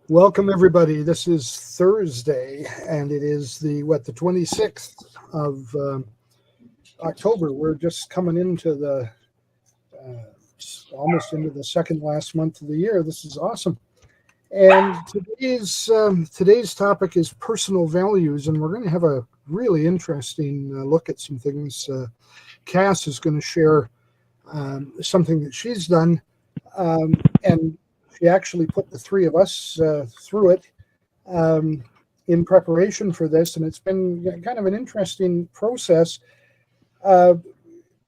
Welcome everybody. This is Thursday, and it is the 26th of October. We're just coming into the almost into the second last month of the year. This is awesome. And today's topic is personal values, and we're going to have a really interesting look at some things. Cass is going to share something that she's done, and she actually put the three of us through it um, in preparation for this, and it's been kind of an interesting process uh,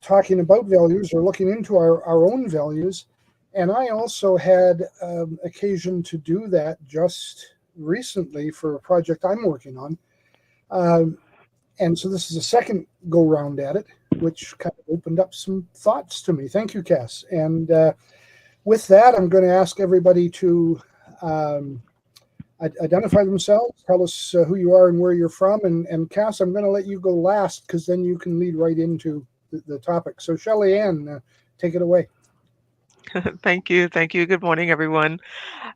talking about values or looking into our own values. And I also had occasion to do that just recently for a project I'm working on. Um, and so this is a second go round at it, which kind of opened up some thoughts to me. Thank you, Cass. And with that, I'm going to ask everybody to um, identify themselves, tell us who you are and where you're from. And Cass, I'm going to let you go last because then you can lead right into the topic. So, Shelley Ann, take it away. Thank you. Thank you. Good morning, everyone.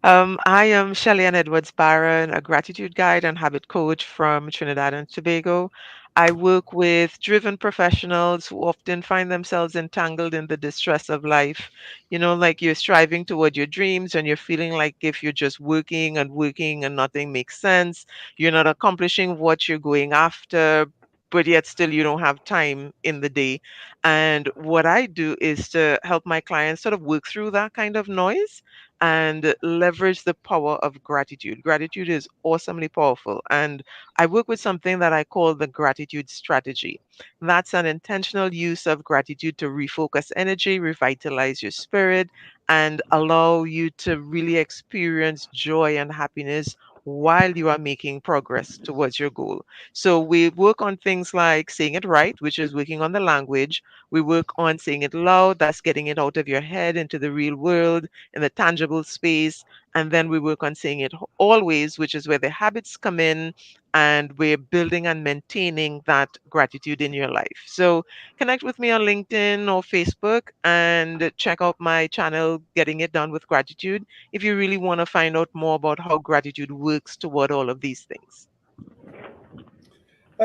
I am Shelly Ann Edwards Barron, a gratitude guide and habit coach from Trinidad and Tobago. I work with driven professionals who often find themselves entangled in the distress of life. You know, like you're striving toward your dreams and you're feeling like if you're just working and working and nothing makes sense, you're not accomplishing what you're going after, but yet still you don't have time in the day. And what I do is to help my clients sort of work through that kind of noise and leverage the power of gratitude. Gratitude is awesomely powerful. And I work with something that I call the gratitude strategy. That's an intentional use of gratitude to refocus energy, revitalize your spirit, and allow you to really experience joy and happiness while you are making progress towards your goal. So we work on things like saying it right, which is working on the language. We work on saying it loud, that's getting it out of your head into the real world, in the tangible space. And then we work on saying it always, which is where the habits come in and we're building and maintaining that gratitude in your life. So connect with me on LinkedIn or Facebook and check out my channel, Getting It Done with Gratitude, if you really want to find out more about how gratitude works toward all of these things.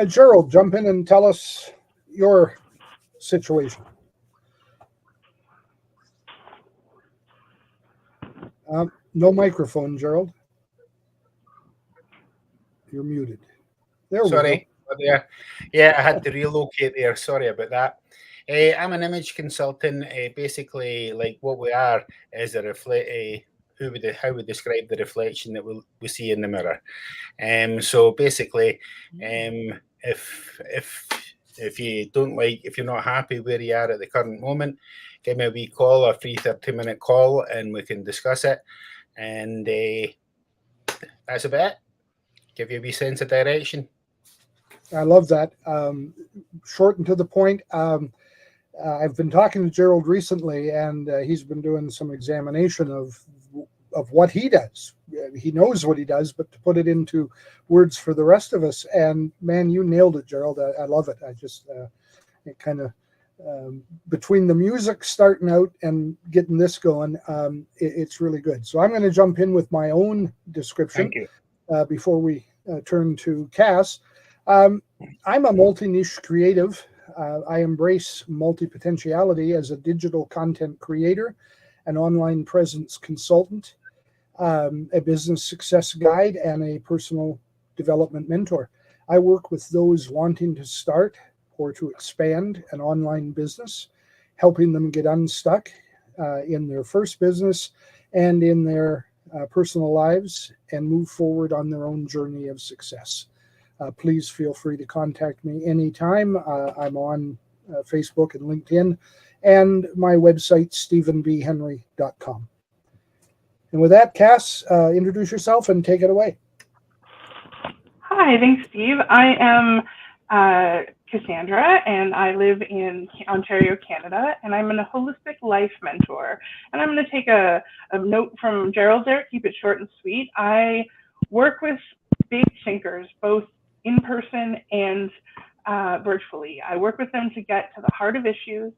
Gerald, jump in and tell us your situation. No microphone, Gerald. You're muted. There we go. Sorry, there. Yeah, I had to relocate there. Sorry about that. I'm an image consultant. Basically, like what we are is a reflect. How we describe the reflection that we see in the mirror. So basically, Mm. if you don't like, if you're not happy where you are at the current moment, give me a wee call, a free 30-minute call, and we can discuss it. And that's about it. Give you a wee sense of direction. I love that. Short and to the point. I've been talking to Gerald recently, and he's been doing some examination of what he does. He knows what he does, but to put it into words for the rest of us. And man, you nailed it, Gerald. I love it. I just it kind of between the music starting out and getting this going, it's really good. So I'm going to jump in with my own description Thank you. before we turn to Cass. Um, I'm a multi niche creative. I embrace multi potentiality as a digital content creator, an online presence consultant, a business success guide, and a personal development mentor. I work with those wanting to start or to expand an online business, helping them get unstuck in their first business and in their personal lives and move forward on their own journey of success. Please feel free to contact me anytime. I'm on Facebook and LinkedIn, and my website, stephenbhenry.com. And with that, Cass, introduce yourself and take it away. Hi, thanks, Steve. I am Cassandra, and I live in Ontario, Canada, and I'm a holistic life mentor. And I'm going to take a note from Gerald there, keep it short and sweet. I work with big thinkers, both in person and virtually. I work with them to get to the heart of issues,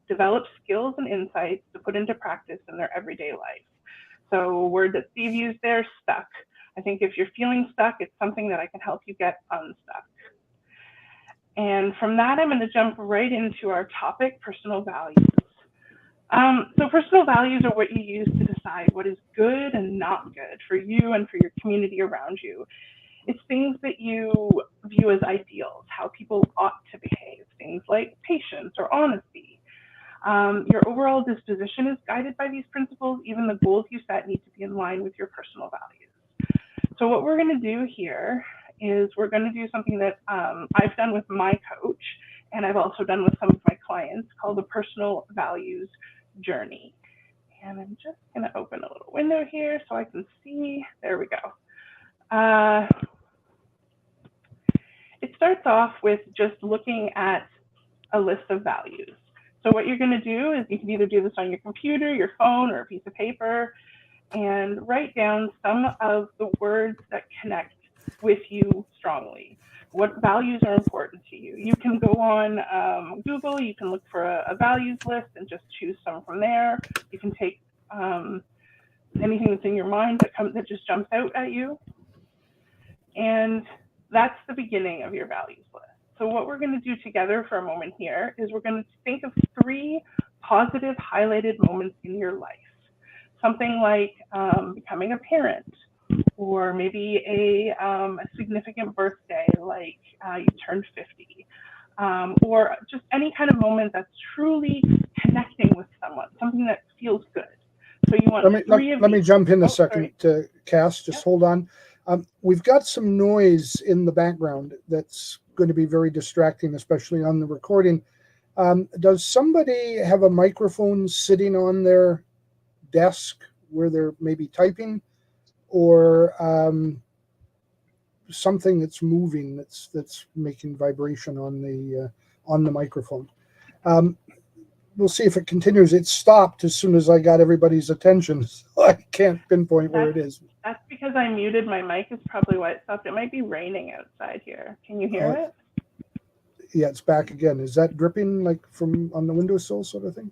develop skills and insights to put into practice in their everyday life. So, a word that Steve used there, stuck. I think if you're feeling stuck, it's something that I can help you get unstuck. And from that, I'm going to jump right into our topic, personal values. So personal values are what you use to decide what is good and not good for you and for your community around you. It's things that you view as ideals, how people ought to behave, things like patience or honesty. Your overall disposition is guided by these principles. Even the goals you set need to be in line with your personal values. So what we're going to do here is we're going to do something that I've done with my coach, and I've also done with some of my clients, called the personal values journey. And I'm just going to open a little window here so I can see. There we go. It starts off with just looking at a list of values. So what you're going to do is you can either do this on your computer, your phone, or a piece of paper, and write down some of the words that connect with you strongly. What values are important to you? You can go on Google, you can look for a values list and just choose some from there. You can take anything that's in your mind that just jumps out at you. And that's the beginning of your values list. So what we're going to do together for a moment here is we're going to think of 3 positive highlighted moments in your life. Something like becoming a parent, or maybe a significant birthday, like you turned 50, or just any kind of moment that's truly connecting with someone, something that feels good. So you want let me jump in a second, Cass. Just hold on. We've got some noise in the background that's going to be very distracting, especially on the recording. Does somebody have a microphone sitting on their desk where they're maybe typing, or something that's moving that's making vibration on the microphone? We'll see if it continues. It stopped as soon as I got everybody's attention, so I can't pinpoint where it is. That's because I muted my mic, is probably why it stopped. It might be raining outside here. Can you hear it? Yeah, it's back again. Is that dripping like from on the windowsill sort of thing?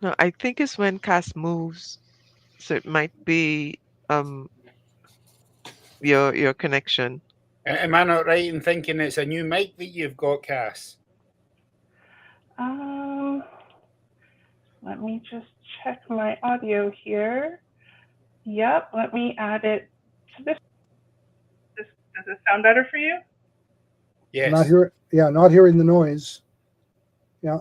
No, I think it's when Cass moves, so it might be your connection. Am I not right in thinking it's a new mic that you've got, Cass? Let me just check my audio here. Yep, let me add it to this. Does this sound better for you? Yes. Not hearing the noise. Yeah.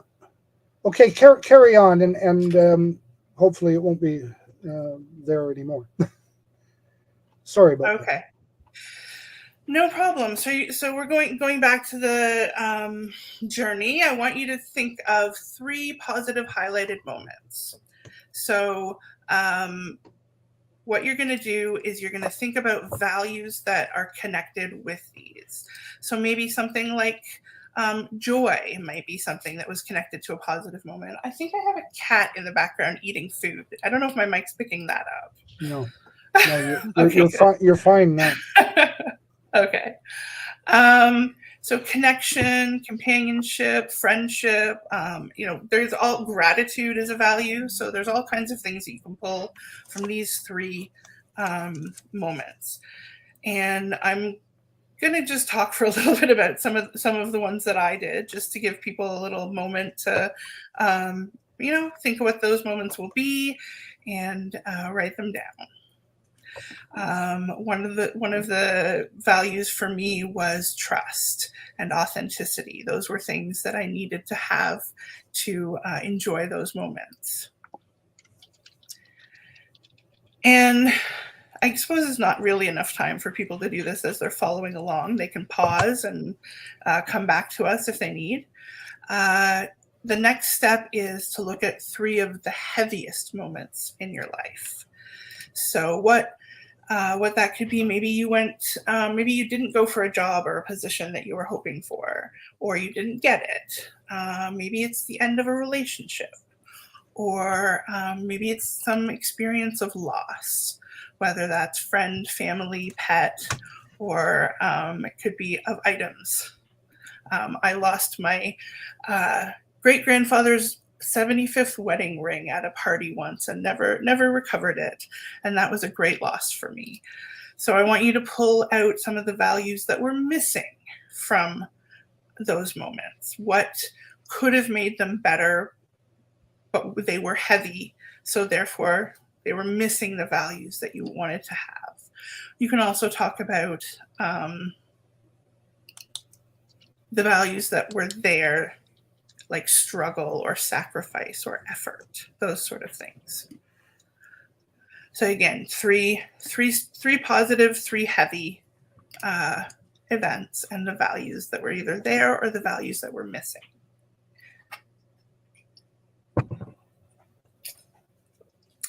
Okay, carry on, and hopefully it won't be there anymore. Sorry about that. Okay. No problem. So we're going back to the journey. I want you to think of 3 positive highlighted moments. So what you're going to do is you're going to think about values that are connected with these. So maybe something like joy might be something that was connected to a positive moment. I think I have a cat in the background eating food. I don't know if my mic's picking that up. No, Okay, you're fine now. Okay. So connection, companionship, friendship, there's all gratitude is a value. So there's all kinds of things that you can pull from these 3 moments. And I'm going to just talk for a little bit about some of the ones that I did, just to give people a little moment to, think of what those moments will be and write them down. One of the values for me was trust and authenticity. Those were things that I needed to have to enjoy those moments. And I suppose it's not really enough time for people to do this as they're following along. They can pause and come back to us if they need. The next step is to look at 3 of the heaviest moments in your life. So what that could be, maybe you didn't go for a job or a position that you were hoping for, or you didn't get it. Maybe it's the end of a relationship, or maybe it's some experience of loss, whether that's friend, family, pet, or it could be of items. I lost my great-grandfather's 75th wedding ring at a party once and never recovered it. And that was a great loss for me. So I want you to pull out some of the values that were missing from those moments. What could have made them better, but they were heavy, so therefore they were missing the values that you wanted to have. You can also talk about the values that were there, like struggle or sacrifice or effort, those sort of things. So again, three positive, 3 heavy events, and the values that were either there or the values that were missing.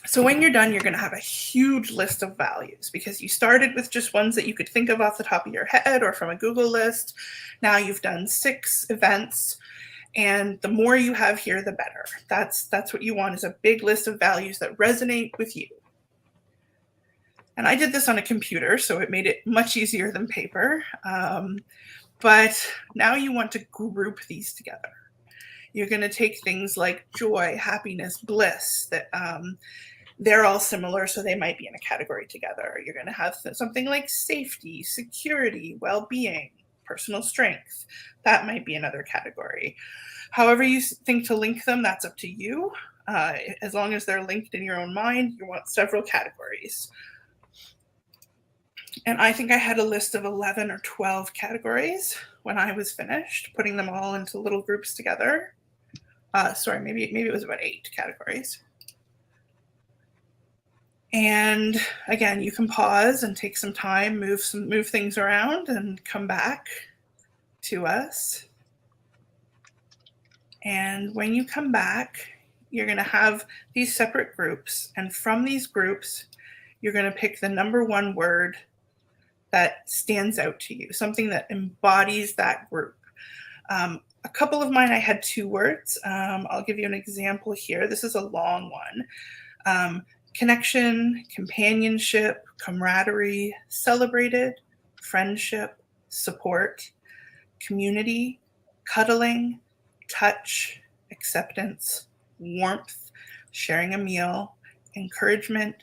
So when you're done, you're going to have a huge list of values because you started with just ones that you could think of off the top of your head or from a Google list. Now you've done 6 events, and the more you have here, the better. That's what you want, is a big list of values that resonate with you. And I did this on a computer, so it made it much easier than paper. But now you want to group these together. You're going to take things like joy, happiness, bliss, that they're all similar, so they might be in a category together. You're going to have something like safety, security, well-being, personal strength. That might be another category. However you think to link them, that's up to you. As long as they're linked in your own mind, you want several categories. And I think I had a list of 11 or 12 categories when I was finished, putting them all into little groups together. Sorry, maybe it was about 8 categories. And again, you can pause and take some time, move things around, and come back to us. And when you come back, you're going to have these separate groups. And from these groups, you're going to pick the number 1 word that stands out to you, something that embodies that group. A couple of mine, I had 2 words. I'll give you an example here. This is a long one. Connection, companionship, camaraderie, celebrated, friendship, support, community, cuddling, touch, acceptance, warmth, sharing a meal, encouragement,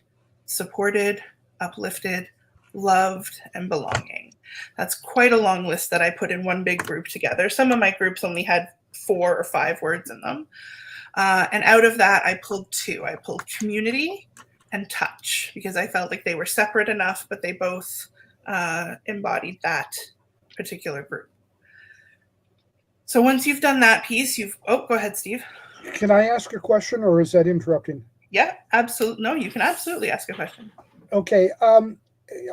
supported, uplifted, loved, and belonging. That's quite a long list that I put in one big group together. Some of my groups only had 4 or 5 words in them. And out of that, I pulled 2. I pulled community and touch because I felt like they were separate enough, but they both embodied that particular group. So once you've done that piece, go ahead, Steve. Can I ask a question, or is that interrupting? Yeah, absolutely. No, you can absolutely ask a question. Okay.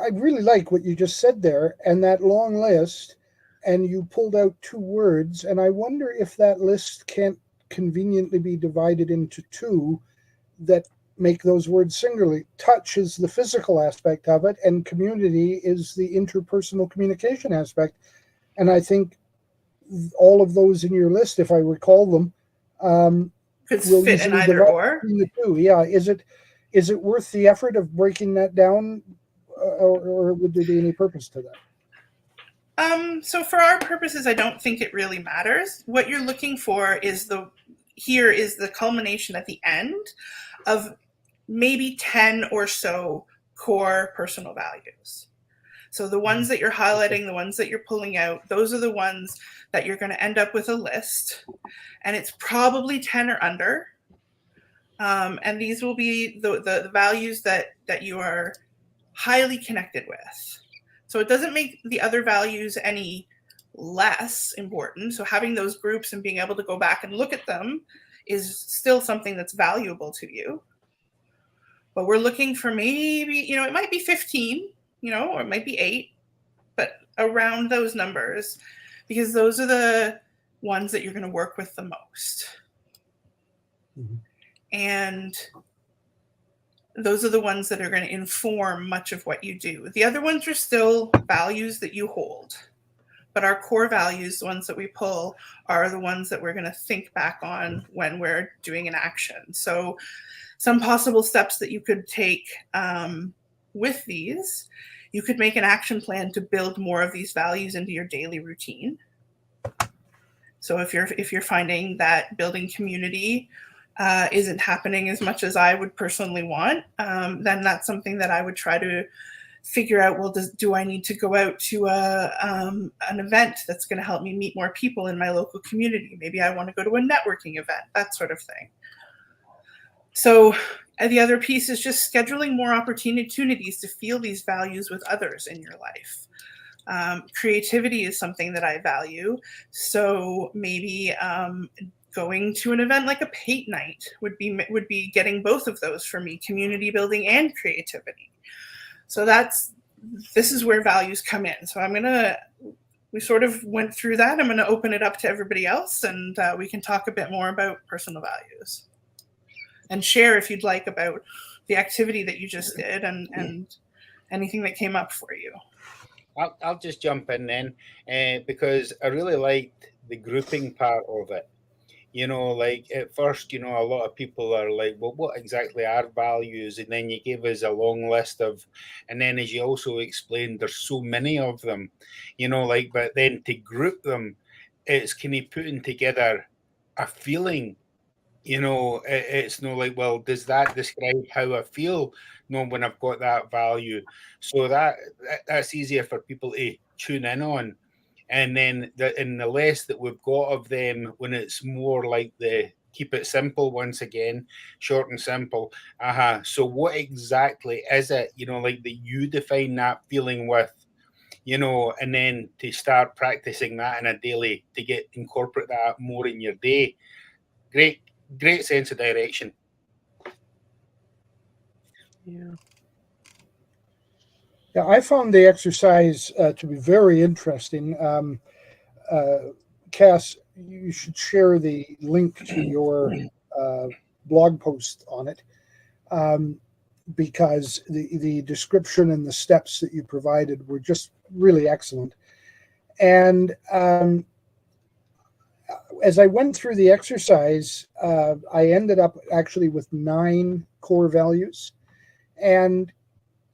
I really like what you just said there, and that long list, and you pulled out 2 words, and I wonder if that list can't conveniently be divided into 2 that make those words singularly. Touch is the physical aspect of it, and community is the interpersonal communication aspect. And I think all of those in your list, if I recall them, could will fit in easily either divide or. between the 2. Yeah, is it worth the effort of breaking that down, or would there be any purpose to that? So for our purposes, I don't think it really matters. What you're looking for is the culmination at the end of maybe 10 or so core personal values. So the ones that you're highlighting, the ones that you're pulling out, those are the ones that you're going to end up with a list. And it's probably 10 or under. And these will be the values that you are highly connected with. So it doesn't make the other values any less important. So having those groups and being able to go back and look at them is still something that's valuable to you. But we're looking for maybe, it might be 15, or it might be 8, but around those numbers, because those are the ones that you're going to work with the most. Mm-hmm. And those are the ones that are going to inform much of what you do. The other ones are still values that you hold. But our core values, the ones that we pull, are the ones that we're going to think back on when we're doing an action. So some possible steps that you could take with these, you could make an action plan to build more of these values into your daily routine. So if you're finding that building community isn't happening as much as I would personally want, then that's something that I would try to figure out, well, do I need to go out to an event that's going to help me meet more people in my local community? Maybe I want to go to a networking event, that sort of thing. So the other piece is just scheduling more opportunities to feel these values with others in your life. Creativity is something that I value. So maybe going to an event like a Pate Night would be getting both of those for me, community building and creativity. So this is where values come in. So we sort of went through that. I'm going to open it up to everybody else, and we can talk a bit more about personal values. And share, if you'd like, about the activity that you just did and anything that came up for you. I'll just jump in then, because I really liked the grouping part of it. Like at first, a lot of people are like, well, what exactly are values? And then you gave us a long list of, and then as you also explained, there's so many of them, but then to group them, it's kind of putting together a feeling. It's no like, well, does that describe how I feel? No, when I've got that value. So that's easier for people to tune in on. And then the less that we've got of them, when it's more like the keep it simple, once again, short and simple. So what exactly is it, like that you define that feeling with, and then to start practicing that in a daily, to incorporate that more in your day. Great sense of direction. Yeah, I found the exercise to be very interesting. Cass, you should share the link to your blog post on it, because the description and the steps that you provided were just really excellent. And as I went through the exercise, I ended up actually with 9 core values. And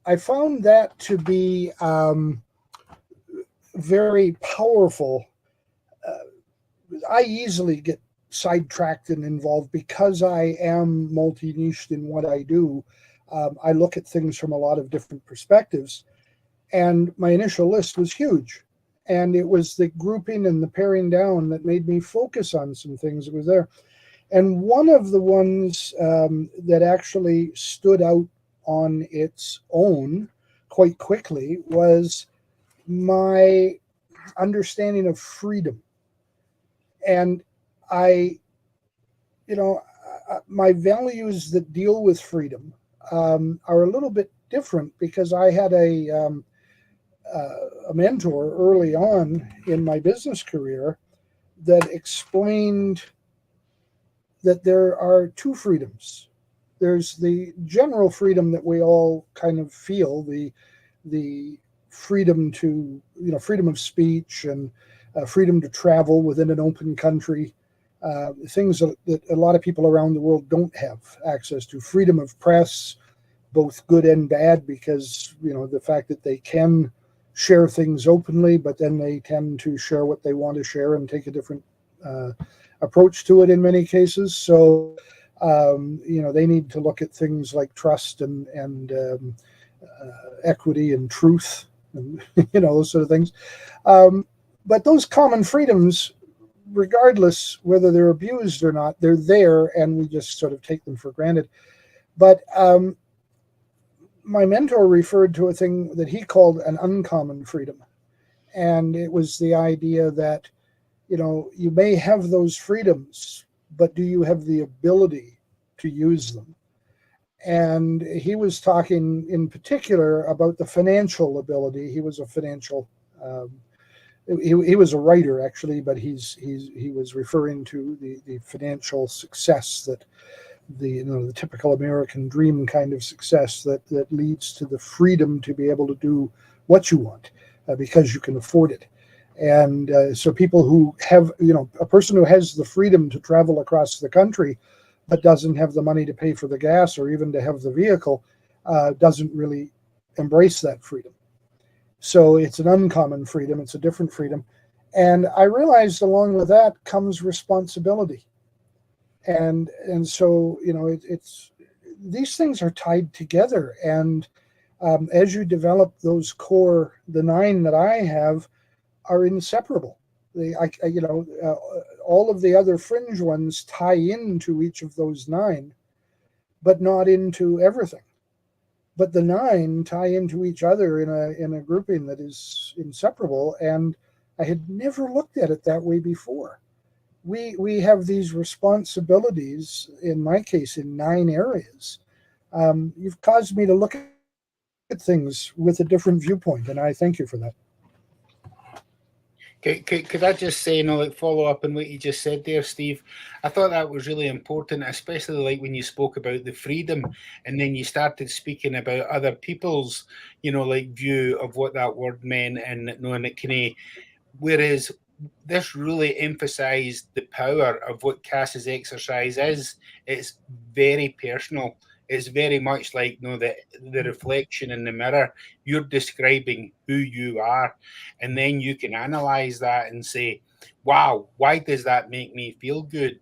I found that to be very powerful. I easily get sidetracked and involved because I am multi-niched in what I do. I look at things from a lot of different perspectives. And my initial list was huge. And it was the grouping and the paring down that made me focus on some things that was there. And one of the ones that actually stood out on its own quite quickly was my understanding of freedom. And my values that deal with freedom are a little bit different, because I had a mentor early on in my business career that explained that there are 2 freedoms. There's the general freedom that we all kind of feel, the freedom to, freedom of speech and freedom to travel within an open country, things that a lot of people around the world don't have access to. Freedom of press, both good and bad, because, the fact that they can share things openly, but then they tend to share what they want to share and take a different approach to it in many cases. So, they need to look at things like trust and equity and truth and, those sort of things. But those common freedoms, regardless whether they're abused or not, they're there, and we just sort of take them for granted. But my mentor referred to a thing that he called an uncommon freedom. And it was the idea that, you may have those freedoms, but do you have the ability to use them? And he was talking in particular about the financial ability. He was a financial, he was a writer actually, but he was referring to the financial success that the typical American dream kind of success that leads to the freedom to be able to do what you want because you can afford it. And so people who have, a person who has the freedom to travel across the country but doesn't have the money to pay for the gas or even to have the vehicle doesn't really embrace that freedom. So it's an uncommon freedom. It's a different freedom. And I realized along with that comes responsibility. And so, it's these things are tied together. And As you develop those core, the 9 that I have are inseparable. All of the other fringe ones tie into each of those 9, but not into everything. But the 9 tie into each other in a grouping that is inseparable. And I had never looked at it that way before. We have these responsibilities, in my case, in 9 areas. You've caused me to look at things with a different viewpoint, and I thank you for that. Could I just say, follow up on what you just said there, Steve? I thought that was really important, especially like when you spoke about the freedom, and then you started speaking about other people's, view of what that word meant, and knowing it can. Whereas this really emphasized the power of what Cass's exercise is. It's very personal. It's very much like the reflection in the mirror. You're describing who you are, and then you can analyze that and say, "Wow, why does that make me feel good?"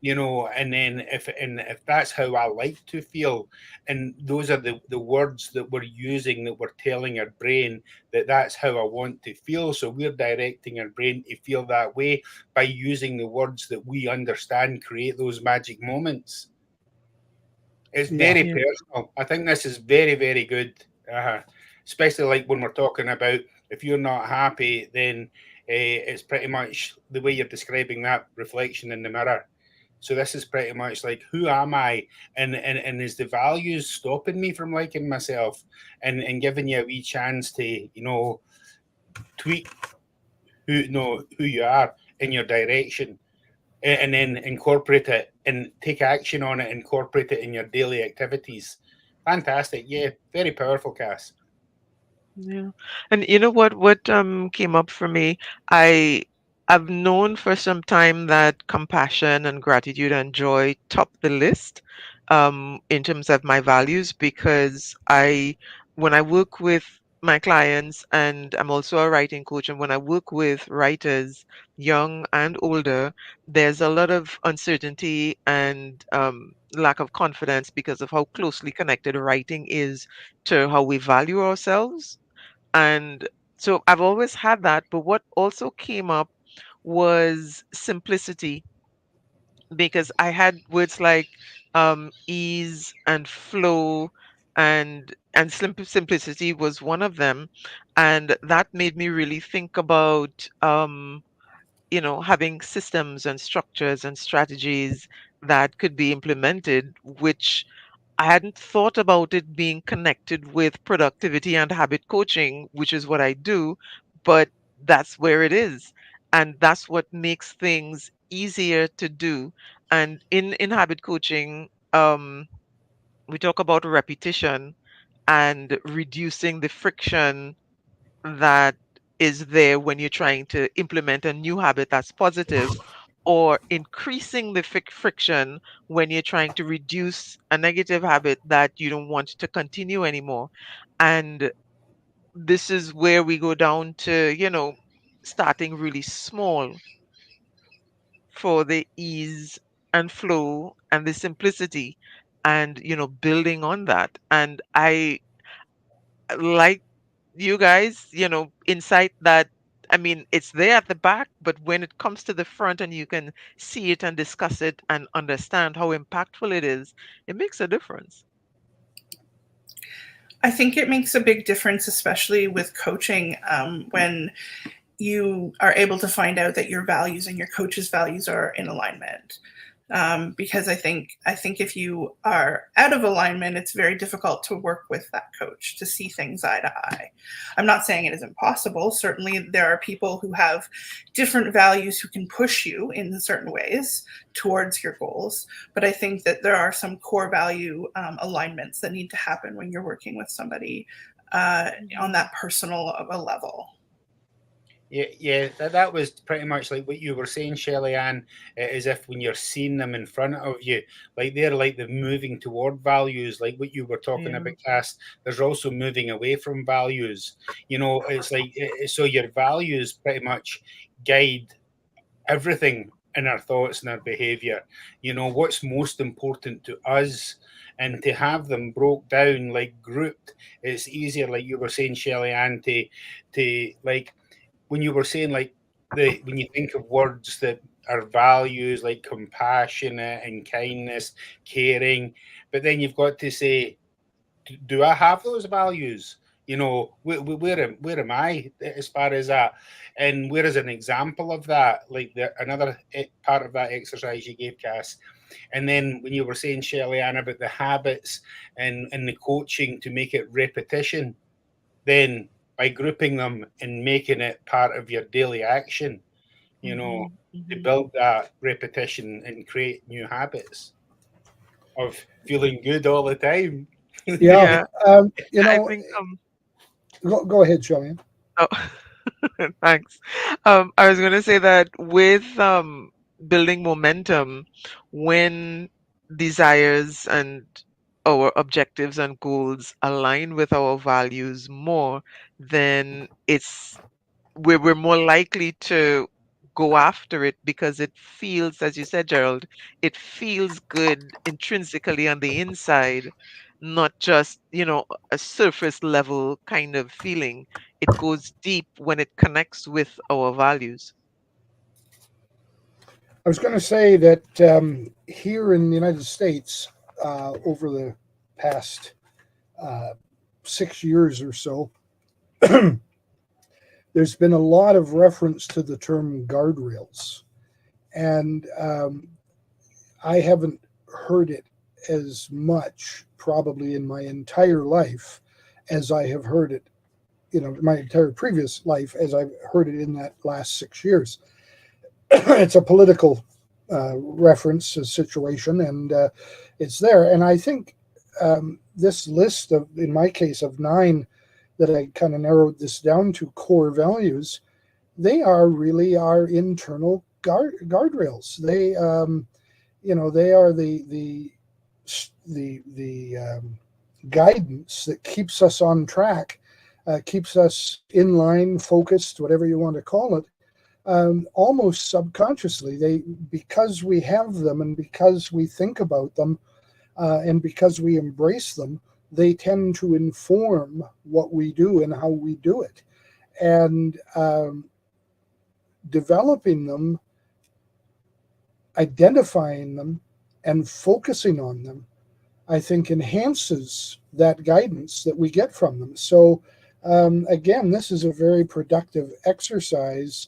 And then if that's how I like to feel, and those are the words that we're using, that we're telling our brain that's how I want to feel. So we're directing our brain to feel that way by using the words that we understand, create those magic moments. It's very personal. I think this is very, very good. Especially like when we're talking about, if you're not happy, then it's pretty much the way you're describing that reflection in the mirror. So this is pretty much like, who am I? And is the values stopping me from liking myself, and giving you a wee chance to, tweak who you are in your direction, and then incorporate it and take action on it, incorporate it in your daily activities. Fantastic. Yeah, very powerful, Cass. Yeah. And you know what came up for me? I I've known for some time that compassion and gratitude and joy top the list in terms of my values, because when I work with my clients, and I'm also a writing coach, and when I work with writers, young and older, there's a lot of uncertainty and lack of confidence because of how closely connected writing is to how we value ourselves. And so I've always had that. But what also came up was simplicity, because I had words like ease and flow, and simplicity was one of them. And that made me really think about having systems and structures and strategies that could be implemented, which I hadn't thought about it being connected with productivity and habit coaching, which is what I do, but that's where it is. And that's what makes things easier to do. And in habit coaching, we talk about repetition and reducing the friction that is there when you're trying to implement a new habit that's positive, or increasing the friction when you're trying to reduce a negative habit that you don't want to continue anymore. And this is where we go down to, starting really small for the ease and flow and the simplicity, and, building on that. And I like you guys, insight that, I mean, it's there at the back, but when it comes to the front and you can see it and discuss it and understand how impactful it is, it makes a difference. I think it makes a big difference, especially with coaching, when you are able to find out that your values and your coach's values are in alignment. Because I think if you are out of alignment, it's very difficult to work with that coach to see things eye to eye. I'm not saying it is impossible. Certainly, there are people who have different values who can push you in certain ways towards your goals. But I think that there are some core value alignments that need to happen when you're working with somebody on that personal of a level. Yeah, that was pretty much like what you were saying, Shelley Ann, as if when you're seeing them in front of you, like they're like the moving toward values, like what you were talking about, Cass. There's also moving away from values. It's like, so your values pretty much guide everything in our thoughts and our behavior. What's most important to us, and to have them broke down, like grouped. It's easier, like you were saying, Shelley Ann, to like when you were saying, like, when you think of words that are values like compassionate and kindness, caring, but then you've got to say, do I have those values? Where am I as far as that? And where is an example of that? Like another part of that exercise you gave, Cass. And then when you were saying, Shelley Ann, about the habits and the coaching to make it repetition, then by grouping them and making it part of your daily action, to build that repetition and create new habits of feeling good all the time. Yeah. I think Go ahead, Shelley. oh thanks. I was going to say that with building momentum, when desires and our objectives and goals align with our values more, then we're more likely to go after it because it feels, as you said, Gerald, it feels good intrinsically on the inside, not just, a surface level kind of feeling. It goes deep when it connects with our values. I was going to say that here in the United States, over the past 6 years or so, there's been a lot of reference to the term guardrails. And I haven't heard it as much probably in my entire life as I have heard it, my entire previous life as I've heard it in that last 6 years. It's a political reference, a situation, and it's there. And I think this list of, in my case, of 9 that I kind of narrowed this down to core values, they are really our internal guardrails. They, they are the guidance that keeps us on track, keeps us in line, focused, whatever you want to call it. Almost subconsciously, because we have them and because we think about them and because we embrace them, they tend to inform what we do and how we do it. And developing them, identifying them, and focusing on them, I think enhances that guidance that we get from them. So again, this is a very productive exercise.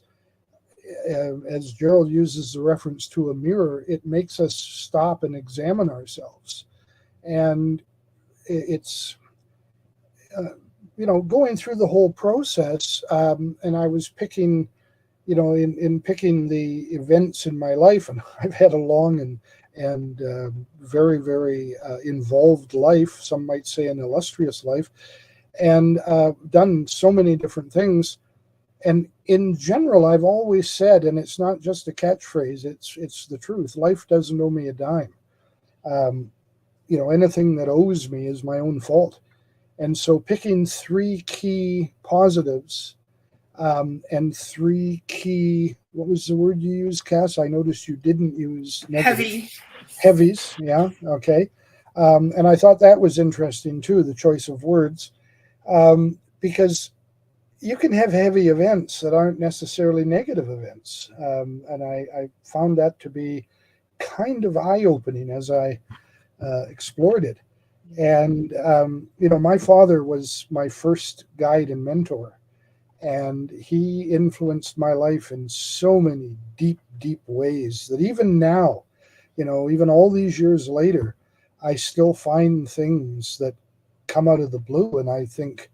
As Gerald uses the reference to a mirror, it makes us stop and examine ourselves. And it's, going through the whole process, and I was picking, in picking the events in my life, and I've had a long and very, very involved life, some might say an illustrious life, and done so many different things. And in general, I've always said, and it's not just a catchphrase, it's the truth, life doesn't owe me a dime. Anything that owes me is my own fault. And so picking 3 key positives and 3 key, what was the word you used, Cass? I noticed you didn't use negative. Heavies, yeah, okay. And I thought that was interesting too, the choice of words, because you can have heavy events that aren't necessarily negative events. And I found that to be kind of eye-opening as I explored it. And, my father was my first guide and mentor, and he influenced my life in so many deep, deep ways that even now, even all these years later, I still find things that come out of the blue, and I think,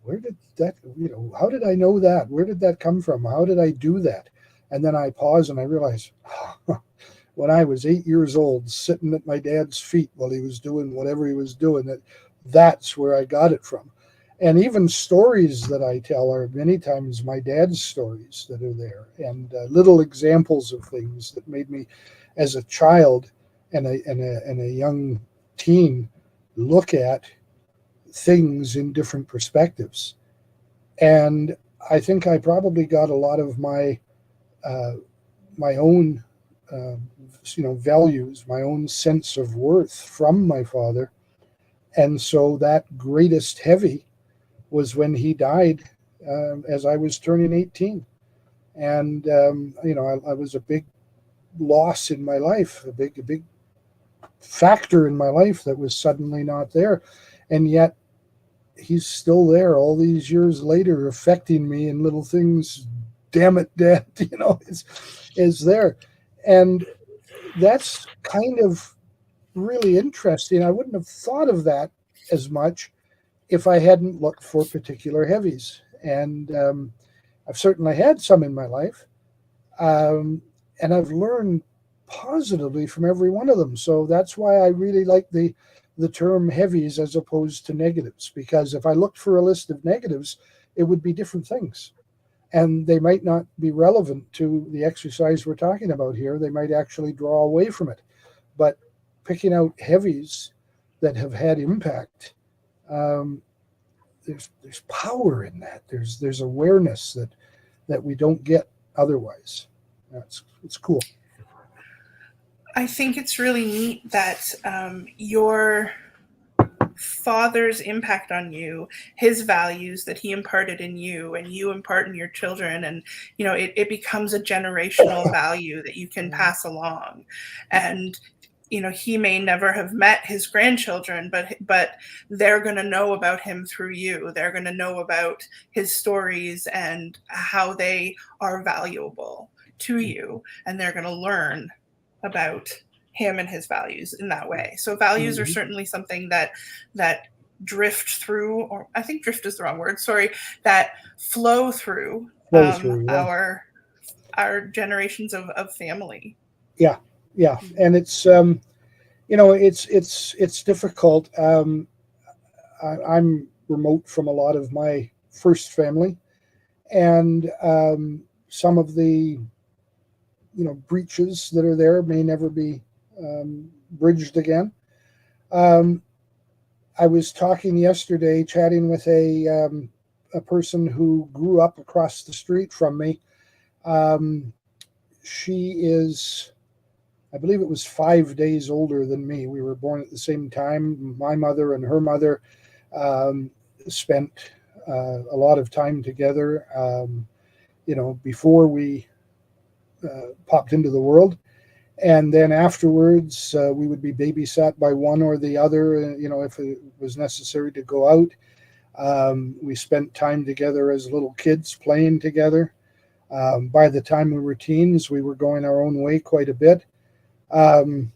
where did that, how did I know that? Where did that come from? How did I do that? And then I pause and I realize, when I was 8 years old, sitting at my dad's feet while he was doing whatever he was doing, that's where I got it from. And even stories that I tell are many times my dad's stories that are there, and little examples of things that made me, as a child and a young teen, look at things in different perspectives. And I think I probably got a lot of my my own values, my own sense of worth from my father. And so that greatest heavy was when he died as I was turning 18. And I was a big loss in my life, a big factor in my life that was suddenly not there. And yet he's still there all these years later, affecting me in little things. Damn it, Dad, is there. And that's kind of really interesting. I wouldn't have thought of that as much if I hadn't looked for particular heavies. And I've certainly had some in my life. And I've learned positively from every one of them. So that's why I really like the term heavies as opposed to negatives, because if I looked for a list of negatives, it would be different things. And they might not be relevant to the exercise we're talking about here. They might actually draw away from it. But picking out heavies that have had impact, there's power in that. There's awareness that we don't get otherwise. It's cool. I think it's really neat that your father's impact on you, his values that he imparted in you, and you impart in your children, and it becomes a generational value that you can pass along. And he may never have met his grandchildren, but they're going to know about him through you. They're going to know about his stories and how they are valuable to you, and they're going to learn about him and his values in that way. So values are certainly something that drift through, or I think drift is the wrong word, sorry, that flow through, our generations of family. Yeah. And it's it's difficult. I'm remote from a lot of my first family, and some of the breaches that are there may never be bridged again. I was chatting with a person who grew up across the street from me. She is, I believe it was 5 days older than me. We were born at the same time. My mother and her mother spent a lot of time together, before we popped into the world. And then afterwards, we would be babysat by one or the other, if it was necessary to go out. We spent time together as little kids playing together. By the time we were teens, we were going our own way quite a bit. Went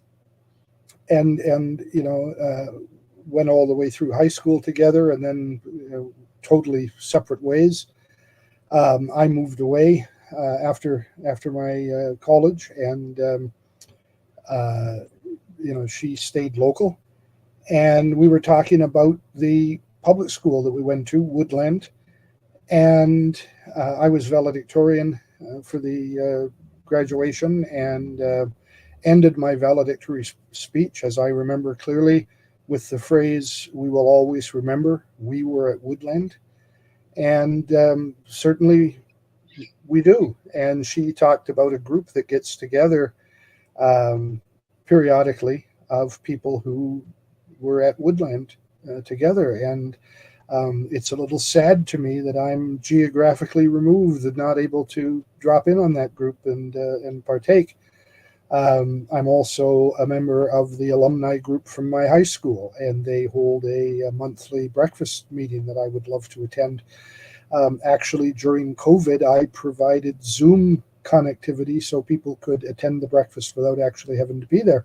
all the way through high school together, and then totally separate ways. I moved away after my college, and she stayed local. And we were talking about the public school that we went to, Woodland, and I was valedictorian for the graduation, and ended my valedictory speech, as I remember clearly, with the phrase, "We will always remember we were at Woodland." And certainly we do. And she talked about a group that gets together periodically of people who were at Woodland together. And it's a little sad to me that I'm geographically removed and not able to drop in on that group and partake. I'm also a member of the alumni group from my high school, and they hold a monthly breakfast meeting that I would love to attend. Actually, during COVID, I provided Zoom connectivity so people could attend the breakfast without actually having to be there.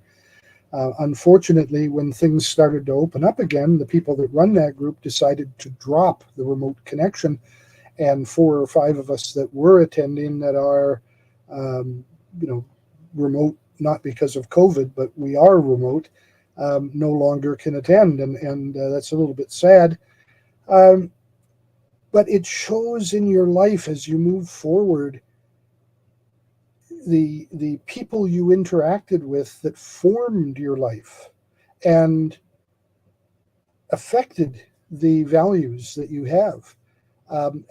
Unfortunately, when things started to open up again, the people that run that group decided to drop the remote connection, and 4 or 5 of us that were attending that are, remote, not because of COVID, but we are remote, no longer can attend, and that's a little bit sad. But it shows in your life as you move forward the people you interacted with that formed your life and affected the values that you have,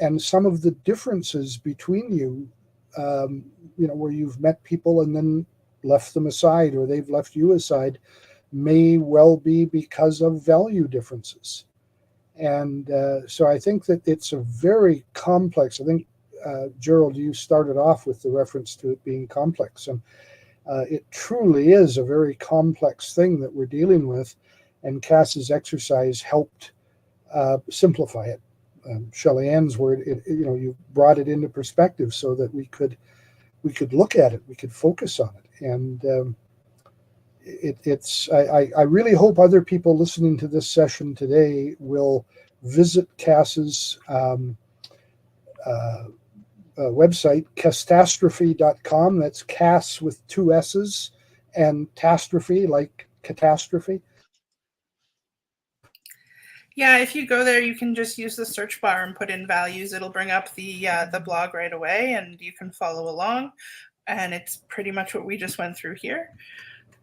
and some of the differences between you where you've met people and then left them aside, or they've left you aside, may well be because of value differences. And so I think that it's a very complex. I think, Gerald, you started off with the reference to it being complex. And it truly is a very complex thing that we're dealing with. And Cass's exercise helped simplify it. Shelley Ann's word, you brought it into perspective so that we could look at it, we could focus on it. And I really hope other people listening to this session today will visit Cass's website, catastrophe.com. That's Cass with 2 S's and catastrophe, like catastrophe. Yeah, if you go there, you can just use the search bar and put in values. It'll bring up the blog right away, and you can follow along. And it's pretty much what we just went through here.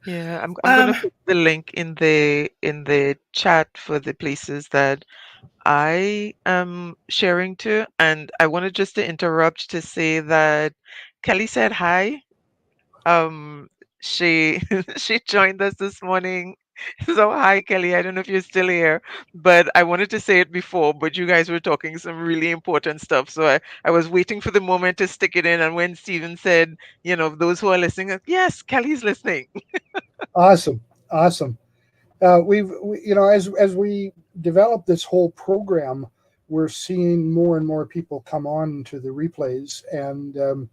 Yeah, I'm going to put the link in the chat for the places that I am sharing to. And I wanted just to interrupt to say that Kelly said hi. She she joined us this morning. So hi, Kelly. I don't know if you're still here, but I wanted to say it before, but you guys were talking some really important stuff. So I was waiting for the moment to stick it in. And when Stephen said, those who are listening, yes, Kelly's listening. Awesome. As we develop this whole program, we're seeing more and more people come on to the replays, and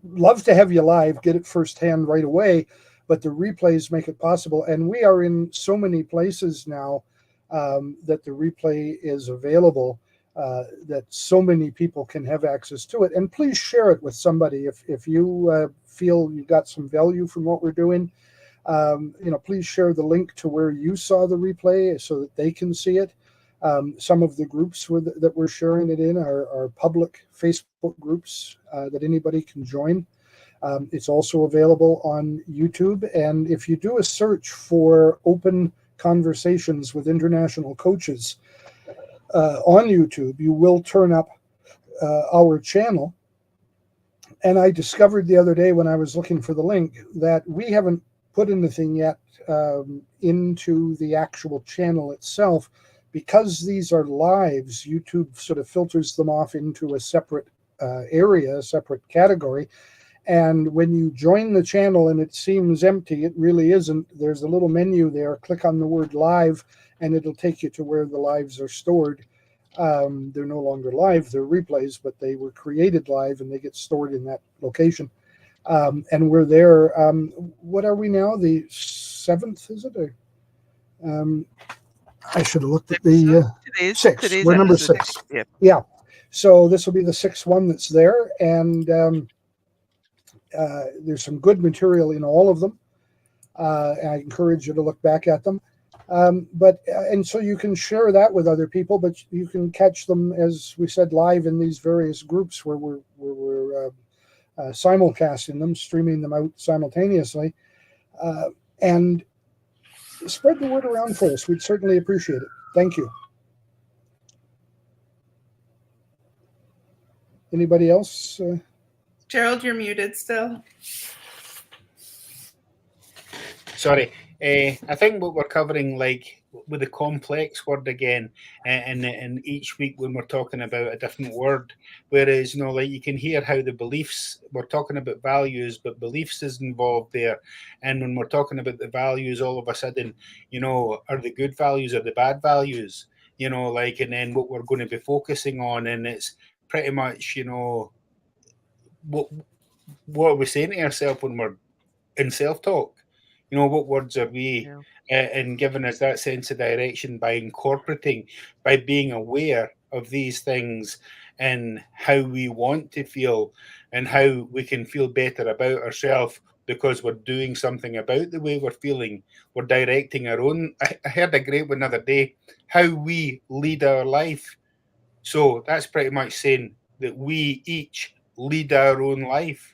love to have you live, get it firsthand right away, but the replays make it possible. And we are in so many places now that the replay is available, that so many people can have access to it. And please share it with somebody if you feel you got some value from what we're doing. Please share the link to where you saw the replay so that they can see it. Some of the groups that we're sharing it in are public Facebook groups that anybody can join. It's also available on YouTube. And if you do a search for Open Conversations with International Coaches on YouTube, you will turn up our channel. And I discovered the other day when I was looking for the link that we haven't put anything yet into the actual channel itself. Because these are lives, YouTube sort of filters them off into a separate area, a separate category. And when you join the channel and it seems empty, it really isn't. There's a little menu there. Click on the word live, and it'll take you to where the lives are stored. They're no longer live, they're replays, but they were created live and they get stored in that location. And we're there. What are we now? The 7th, is it? I should have looked at the 6. We're number 6. Yeah. So this will be the 6th one that's there. And there's some good material in all of them. And I encourage you to look back at them. And so you can share that with other people, but you can catch them, as we said, live in these various groups where we're simulcasting them, streaming them out simultaneously. And spread the word around for us. We'd certainly appreciate it. Thank you. Anybody else? Gerald, you're muted still. Sorry. I think what we're covering, like with the complex word again, and each week when we're talking about a different word, whereas, like you can hear how the beliefs, we're talking about values, but beliefs is involved there. And when we're talking about the values, all of a sudden, are the good values or the bad values, and then what we're going to be focusing on. And it's pretty much, what are we saying to ourselves when we're in self-talk? What words are we and giving us that sense of direction by incorporating, by being aware of these things and how we want to feel and how we can feel better about ourselves because we're doing something about the way we're feeling. We're directing our own. I heard a great one the other day, how we lead our life. So that's pretty much saying that we each lead our own life.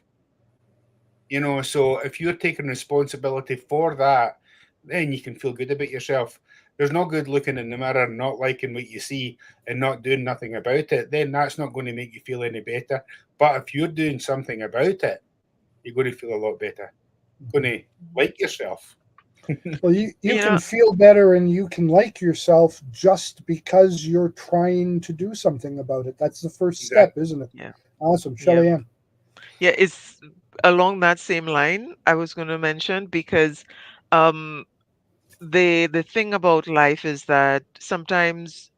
So if you're taking responsibility for that, then you can feel good about yourself. There's no good looking in the mirror, not liking what you see, and not doing nothing about it. Then that's not going to make you feel any better. But if you're doing something about it, you're going to feel a lot better. You're going to like yourself. Well, you You can know, feel better and you can like yourself just because you're trying to do something about it. That's the first step, Exactly. isn't it? yeah, Awesome. yeah, Shelley Ann. yeah. It's along that same line I was going to mention because um, the thing about life is that sometimes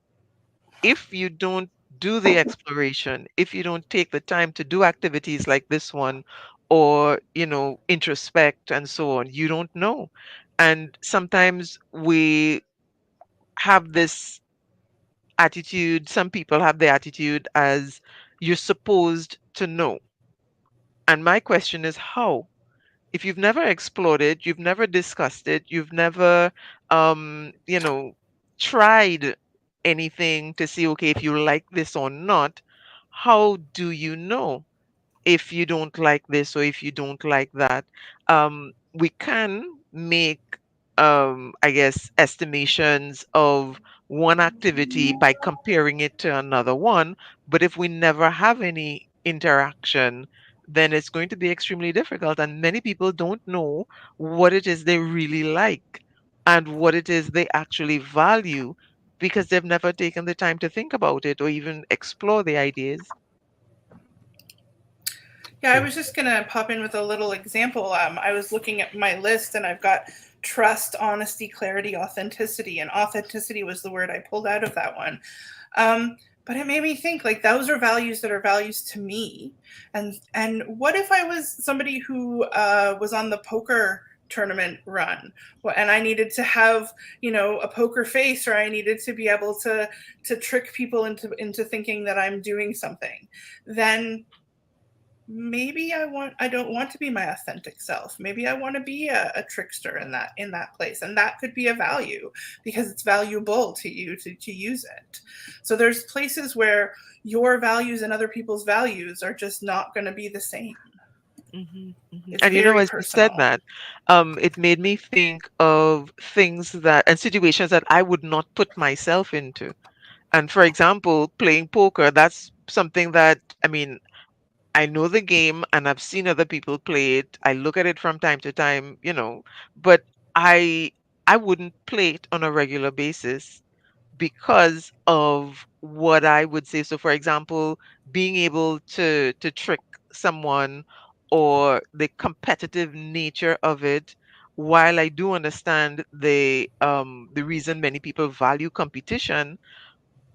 if you don't do the exploration, if you don't take the time to do activities like this one, or introspect and so on, you don't know. And sometimes we have this attitude, some people have the attitude as you're supposed to know. And my question is how? If you've never explored it, you've never discussed it, you've never tried anything to see, okay, if you like this or not, how do you know if you don't like this or if you don't like that? We can make, I guess, estimations of one activity by comparing it to another one. But if we never have any interaction, then it's going to be extremely difficult. And many people don't know what it is they really like and what it is they actually value because they've never taken the time to think about it or even explore the ideas. Yeah, I was just going to pop in with a little example. I was looking at my list and I've got trust, honesty, clarity, authenticity. And authenticity was the word I pulled out of that one. But it made me think, like, those are values that are values to me. And what if I was somebody who was on the poker tournament run, and I needed to have, a poker face, or I needed to be able to trick people into thinking that I'm doing something? Then maybe I don't want to be my authentic self. Maybe I want to be a trickster in that place, and that could be a value because it's valuable to you to use it. So there's places where your values and other people's values are just not going to be the same. It's And very as you said personal. that, it made me think of things that and situations that I would not put myself into. And for example, playing poker, that's something that, I mean, I know the game and I've seen other people play it. I look at it from time to time, but I I wouldn't play it on a regular basis because of what I would say. So for example, being able to trick someone or the competitive nature of it, while I do understand the reason many people value competition,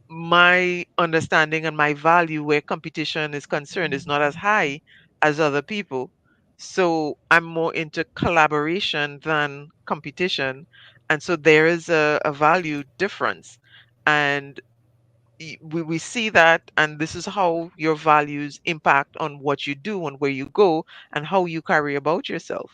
my understanding and my value where competition is concerned is not as high as other people. So I'm more into collaboration than competition. And so there is a value difference. And we see that, and this is how your values impact on what you do and where you go and how you carry about yourself.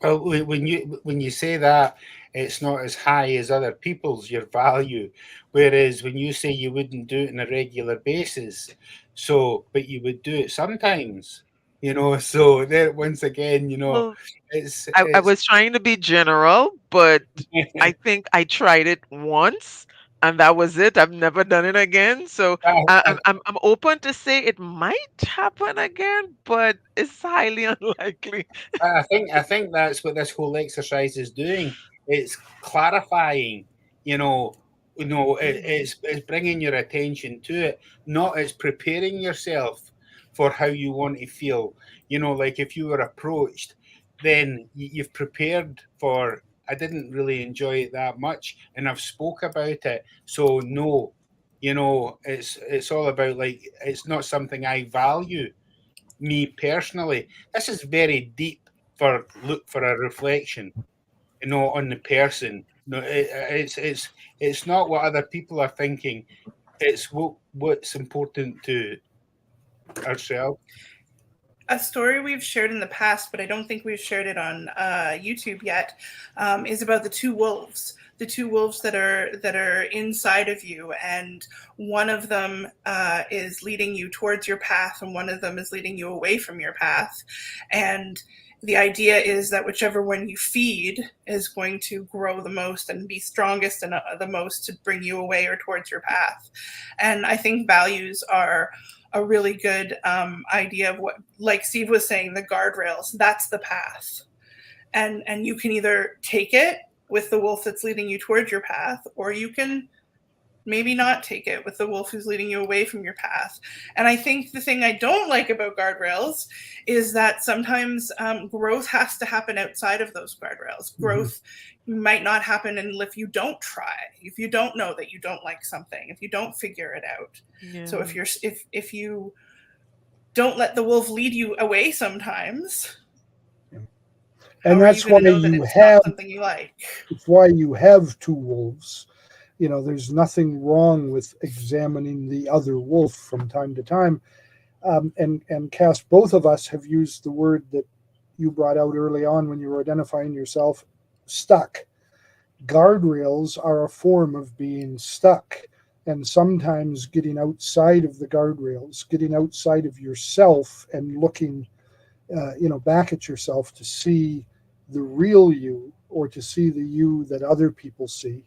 Well, when you say that, it's not as high as other people's your value, whereas when you say you wouldn't do it on a regular basis, so but you would do it sometimes, So there, once again, Well, it's I it's was trying to be general, but I think I tried it once and that was it. I've never done it again. So I, I'm open to say it might happen again, but it's highly unlikely. I think that's what this whole exercise is doing. It's clarifying, you know, Mhm. it's bringing your attention to it. Not it's preparing yourself for how you want to feel. Like if you were approached, then you've prepared for. I didn't really enjoy it that much, and I've spoke about it. So no, it's all about, like, it's not something I value, me personally. This is very deep for look for a reflection, on the person. No, it's not what other people are thinking. It's what's important to ourselves. A story we've shared in the past, but I don't think we've shared it on YouTube yet, is about the two wolves. The two wolves that are inside of you, and one of them is leading you towards your path, and one of them is leading you away from your path. And the idea is that whichever one you feed is going to grow the most and be strongest and the most to bring you away or towards your path. And I think values are a really good idea of what, like Steve was saying, the guardrails, that's the path. And you can either take it with the wolf that's leading you towards your path, or you can maybe not take it with the wolf who's leading you away from your path. And I think the thing I don't like about guardrails is that sometimes growth has to happen outside of those guardrails. Growth might not happen if you don't try, if you don't know that you don't like something, if you don't figure it out. Yeah. So if you don't let the wolf lead you away sometimes, and that's why you it's have not something you like. It's why you have two wolves. You know, there's nothing wrong with examining the other wolf from time to time. And Cass, both of us have used the word that you brought out early on when you were identifying yourself, stuck. Guardrails are a form of being stuck. And sometimes getting outside of the guardrails, getting outside of yourself and looking back at yourself to see the real you, or to see the you that other people see,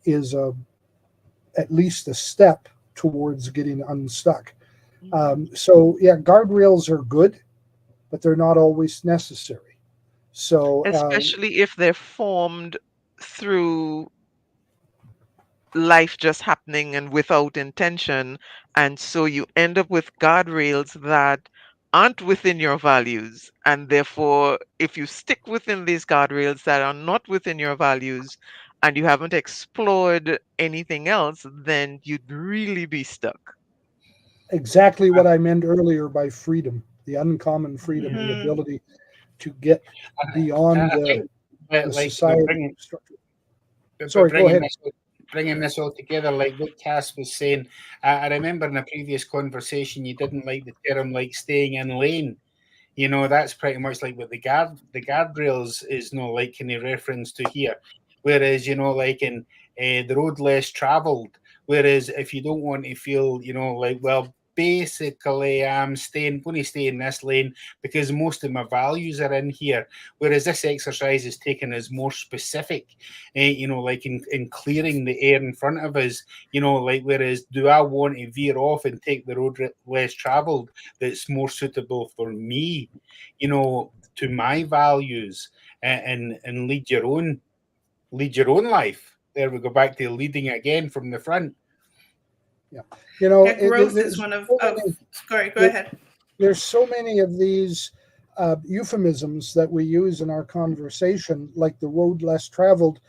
is at least a step towards getting unstuck. So yeah, guardrails are good, but they're not always necessary. So Especially if they're formed through life just happening and without intention. And so you end up with guardrails that aren't within your values. And therefore, if you stick within these guardrails that are not within your values and you haven't explored anything else, then you'd really be stuck. exactly what I meant earlier by freedom, the uncommon freedom, the ability to get beyond the society structure. Sorry, go ahead. Bringing this all together, like what Cass was saying, I remember in a previous conversation you didn't like the term like staying in lane. You know, that's pretty much like what the guardrails is like kind of reference to here. Whereas, like in the road less traveled, whereas if you don't want to feel, like, well, basically I'm going to stay in this lane because most of my values are in here. Whereas this exercise is taken as more specific, like in clearing the air in front of us, like, whereas do I want to veer off and take the road less traveled that's more suitable for me, to my values, and lead your own life. There we go, back to leading again from the front. Yeah, growth is one of sorry, go ahead. There's so many of these euphemisms that we use in our conversation, like the road less traveled.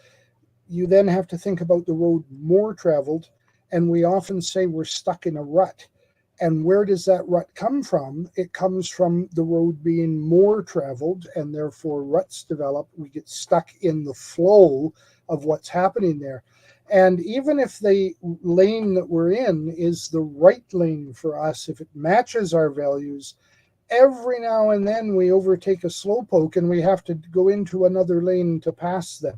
You then have to think about the road more traveled, and we often say we're stuck in a rut. And where does that rut come from? It comes from the road being more traveled, and therefore ruts develop. We get stuck in the flow of what's happening there. And even if the lane that we're in is the right lane for us, if it matches our values, every now and then we overtake a slowpoke and we have to go into another lane to pass them.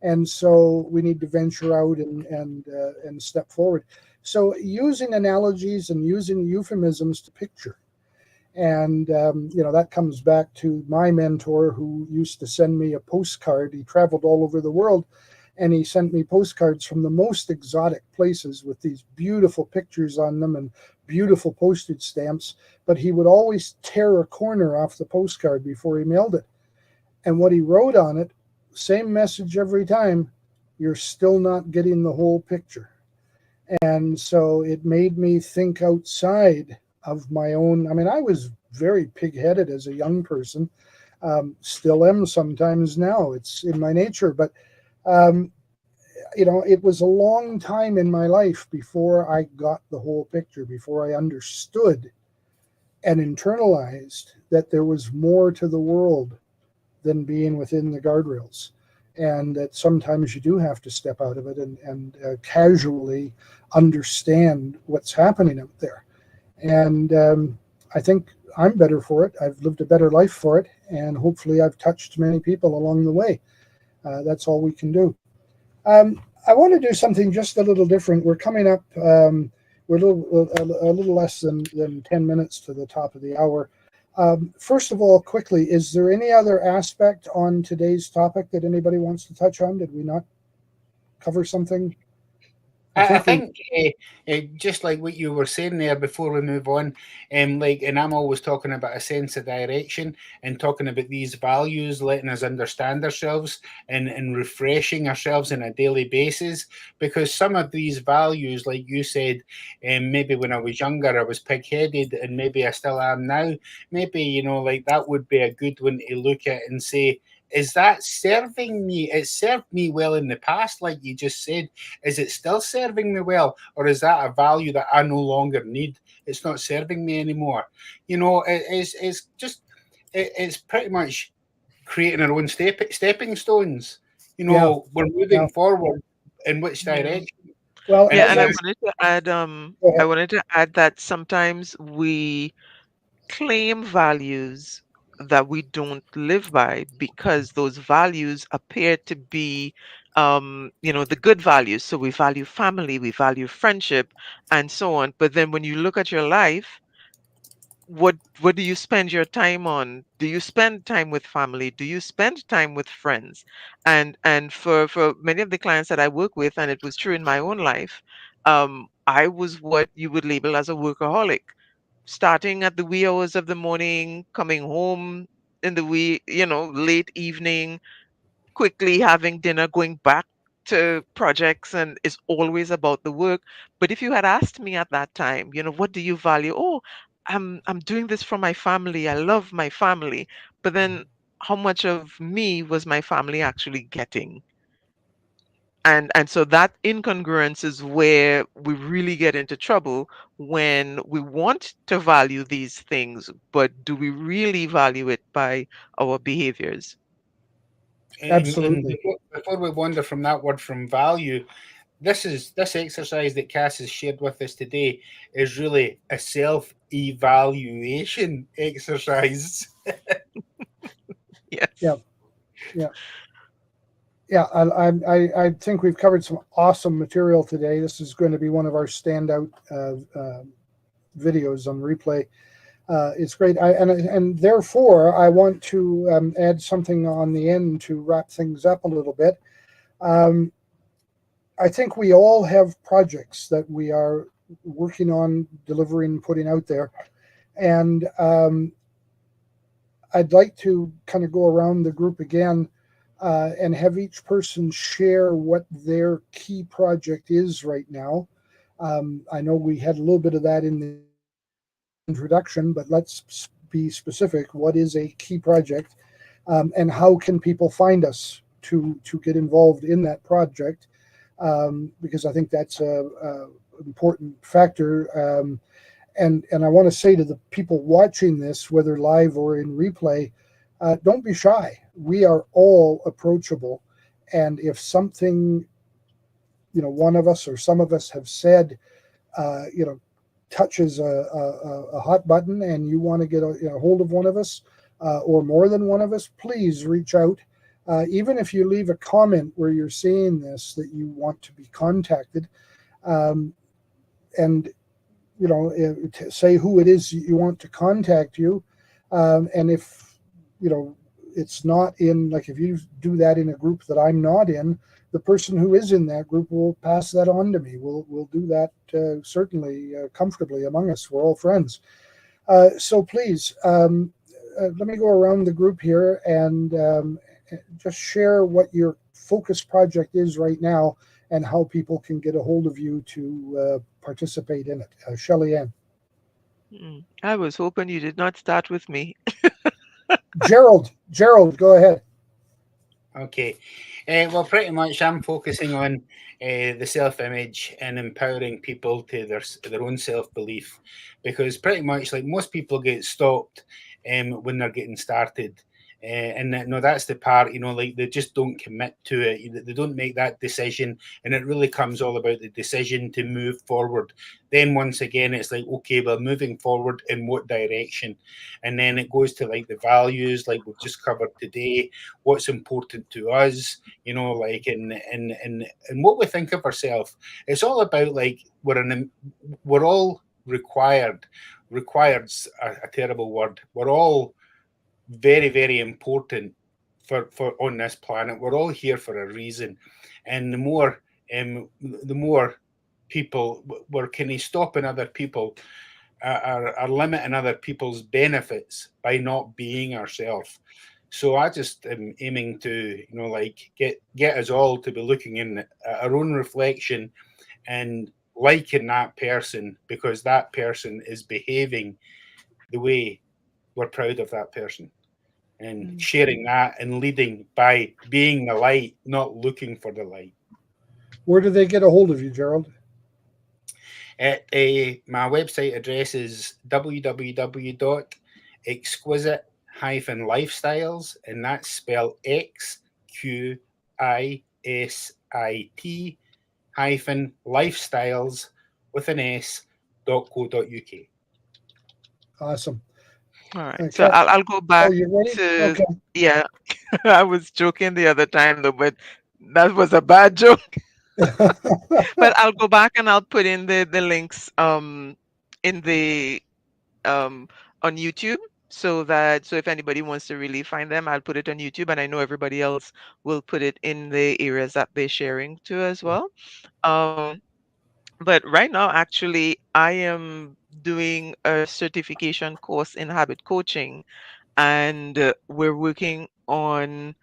And so we need to venture out and step forward. So using analogies and using euphemisms to picture. And, that comes back to my mentor who used to send me a postcard. He traveled all over the world, and he sent me postcards from the most exotic places with these beautiful pictures on them and beautiful postage stamps. But he would always tear a corner off the postcard before he mailed it. And what he wrote on it, same message every time, you're still not getting the whole picture. And so it made me think outside of my own. I mean, I was very pig-headed as a young person, still am sometimes now. It's in my nature. But, it was a long time in my life before I got the whole picture, before I understood and internalized that there was more to the world than being within the guardrails. And that sometimes you do have to step out of it and casually understand what's happening out there. And I think I'm better for it. I've lived a better life for it. And hopefully I've touched many people along the way. That's all we can do. I want to do something just a little different. We're coming up, we're a little less than 10 minutes to the top of the hour. First of all, quickly, is there any other aspect on today's topic that anybody wants to touch on? Did we not cover something? I think just like what you were saying there before we move on, and I'm always talking about a sense of direction and talking about these values, letting us understand ourselves and refreshing ourselves on a daily basis. Because some of these values, like you said, maybe when I was younger, I was pig-headed, and maybe I still am now. Maybe like that would be a good one to look at and say, is that serving me? It served me well in the past, like you just said. Is it still serving me well, or is that a value that I no longer need? It's not serving me anymore. It's pretty much creating our own stepping stones. Yeah. We're Yeah. moving forward in which Yeah. direction? Well, Yeah, And and I let's wanted to add, go I ahead. wanted to add that sometimes we claim values that we don't live by because those values appear to be, the good values. So we value family, we value friendship, and so on. But then when you look at your life, what do you spend your time on? Do you spend time with family? Do you spend time with friends? And for many of the clients that I work with, and it was true in my own life, I was what you would label as a workaholic, starting at the wee hours of the morning, coming home in the late evening, quickly having dinner, going back to projects, and it's always about the work. But if you had asked me at that time, what do you value? Oh, I'm doing this for my family. I love my family. But then how much of me was my family actually getting? And so that incongruence is where we really get into trouble, when we want to value these things, but do we really value it by our behaviors? and Absolutely. before we wander from that word from value, this exercise that Cass has shared with us today is really a self-evaluation exercise. Yeah. Yes. Yeah. Yeah. I think we've covered some awesome material today. This is going to be one of our standout videos on replay. It's great. And therefore, I want to add something on the end to wrap things up a little bit. Um, I think we all have projects that we are working on delivering, putting out there. And I'd like to kind of go around the group again and have each person share what their key project is right now. I know we had a little bit of that in the introduction, but let's be specific. What is a key project, and how can people find us to get involved in that project? Because I think that's a important factor. And I want to say to the people watching this, whether live or in replay, don't be shy. We are all approachable, and if something one of us or some of us have said, you know, touches a hot button, and you want to get a hold of one of us or more than one of us, please reach out. Even if you leave a comment where you're saying this, that you want to be contacted, and say who it is you want to contact you, and if it's not in, like, if you do that in a group that I'm not in, the person who is in that group will pass that on to me. We'll do that certainly comfortably among us. We're all friends. So please, let me go around the group here and just share what your focus project is right now and how people can get a hold of you to participate in it. Shelley Ann. I was hoping you did not start with me. Gerald, go ahead. Okay. Well, pretty much I'm focusing on the self-image and empowering people to their own self-belief, because pretty much, like, most people get stopped when they're getting started. And no, that's the part, like, they just don't commit to it. They don't make that decision. And it really comes all about the decision to move forward. Then once again, it's like, okay, well, moving forward in what direction? And then it goes to, like, the values, like we've just covered today, what's important to us, like, and what we think of ourselves. It's all about, like, we're all required required's a terrible word. We're all very, very important for on this planet. We're all here for a reason, and the more people we're kind of stopping other people, are limiting other people's benefits by not being ourselves. So I just am aiming to, like get us all to be looking in our own reflection and liking that person because that person is behaving the way we're proud of that person, and sharing that and leading by being the light, not looking for the light. Where do they get a hold of you, Gerald? My website address is www.exquisite-lifestyles, and that's spelled XQISIT-lifestyles with an S.co.uk. Awesome. All right. Okay. So I'll go back you ready? to Okay. yeah. I was joking the other time though, but that was a bad joke. But I'll go back and I'll put in the links in the on YouTube so if anybody wants to really find them, I'll put it on YouTube, and I know everybody else will put it in the areas that they're sharing to as well. But right now, actually, I am doing a certification course in habit coaching, and we're working on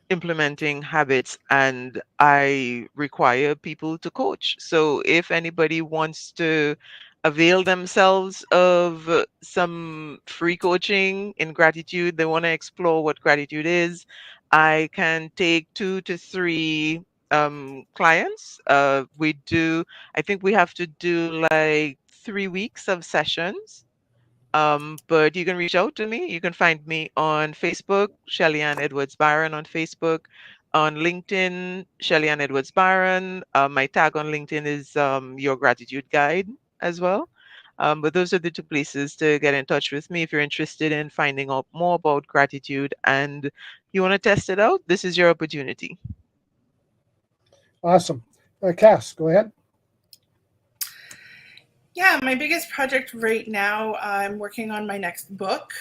implementing habits, and I require people to coach. So if anybody wants to avail themselves of some free coaching in gratitude, they want to explore what gratitude is, I can take 2 to 3 clients. I think we have to do like 3 weeks of sessions. But you can reach out to me. You can find me on Facebook, Shelly Ann Edwards Byron on Facebook, on LinkedIn, Shelly Ann Edwards Byron. My tag on LinkedIn is Your Gratitude Guide as well. But those are the 2 places to get in touch with me if you're interested in finding out more about gratitude and you want to test it out. This is your opportunity. Awesome. Cass, go ahead. Yeah, my biggest project right now, I'm working on my next book.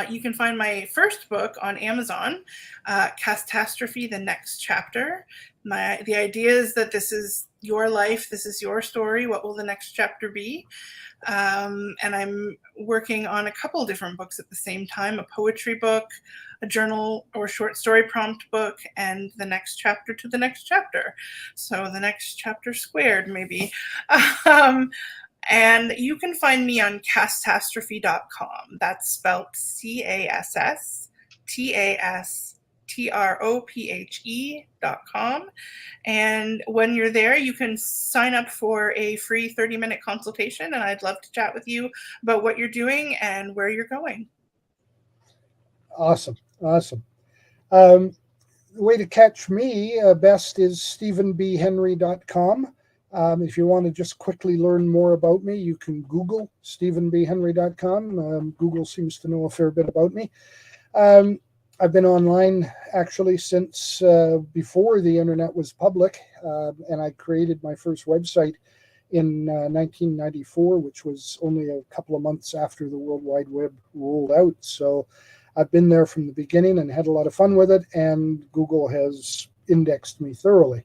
You can find my first book on Amazon, Catastrophe, the Next Chapter. The idea is that this is your life, this is your story. What will the next chapter be? And I'm working on a couple of different books at the same time, a poetry book, a journal or short story prompt book, and the next chapter to the next chapter. So the next chapter squared, maybe. And you can find me on catastrophe.com. That's spelled CASSTASTROPHE.com. And when you're there, you can sign up for a free 30-minute consultation, and I'd love to chat with you about what you're doing and where you're going. Awesome. The way to catch me best is stephenbhenry.com. If you want to just quickly learn more about me, you can Google stephenbhenry.com. Google seems to know a fair bit about me. I've been online actually since before the internet was public, and I created my first website in 1994, which was only a couple of months after the World Wide Web rolled out. So I've been there from the beginning and had a lot of fun with it, and Google has indexed me thoroughly.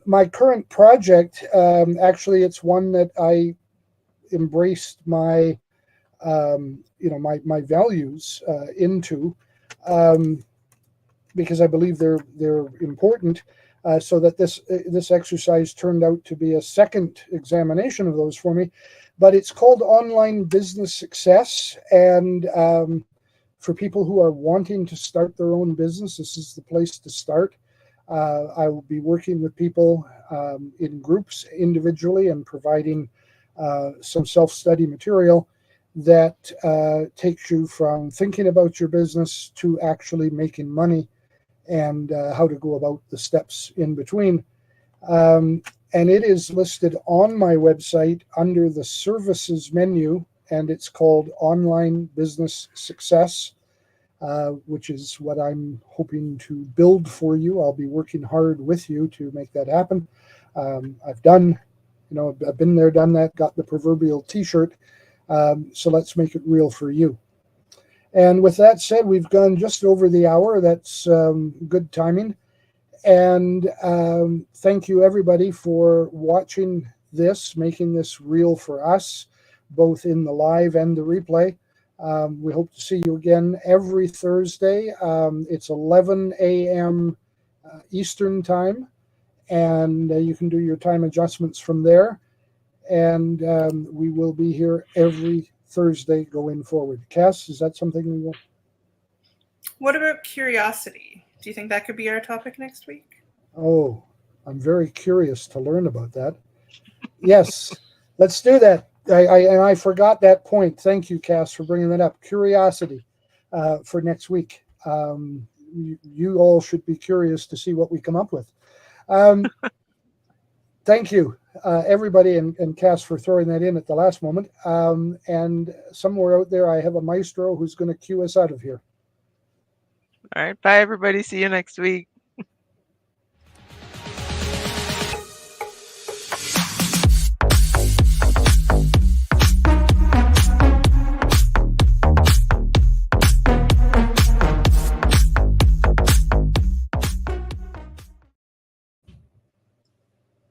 My current project, actually, it's one that I embraced my values into, because I believe they're important. So that this exercise turned out to be a second examination of those for me, but it's called Online Business Success, and for people who are wanting to start their own business, this is the place to start. I will be working with people in groups individually and providing some self-study material that takes you from thinking about your business to actually making money, and how to go about the steps in between. And it is listed on my website under the services menu, and it's called Online Business Success. Which is what I'm hoping to build for you. I'll be working hard with you to make that happen. I've been there, done that, got the proverbial T-shirt. So let's make it real for you. And with that said, we've gone just over the hour. That's good timing. And thank you, everybody, for watching this, making this real for us, both in the live and the replay. We hope to see you again every Thursday. It's 11 a.m. Eastern time, and you can do your time adjustments from there. And we will be here every Thursday going forward. Cass, is that something we will? What about curiosity? Do you think that could be our topic next week? Oh, I'm very curious to learn about that. Yes, let's do that. I forgot that point. Thank you, Cass, for bringing that up. Curiosity for next week. You all should be curious to see what we come up with. Thank you, everybody, and Cass for throwing that in at the last moment. And somewhere out there, I have a maestro who's going to cue us out of here. All right. Bye, everybody. See you next week.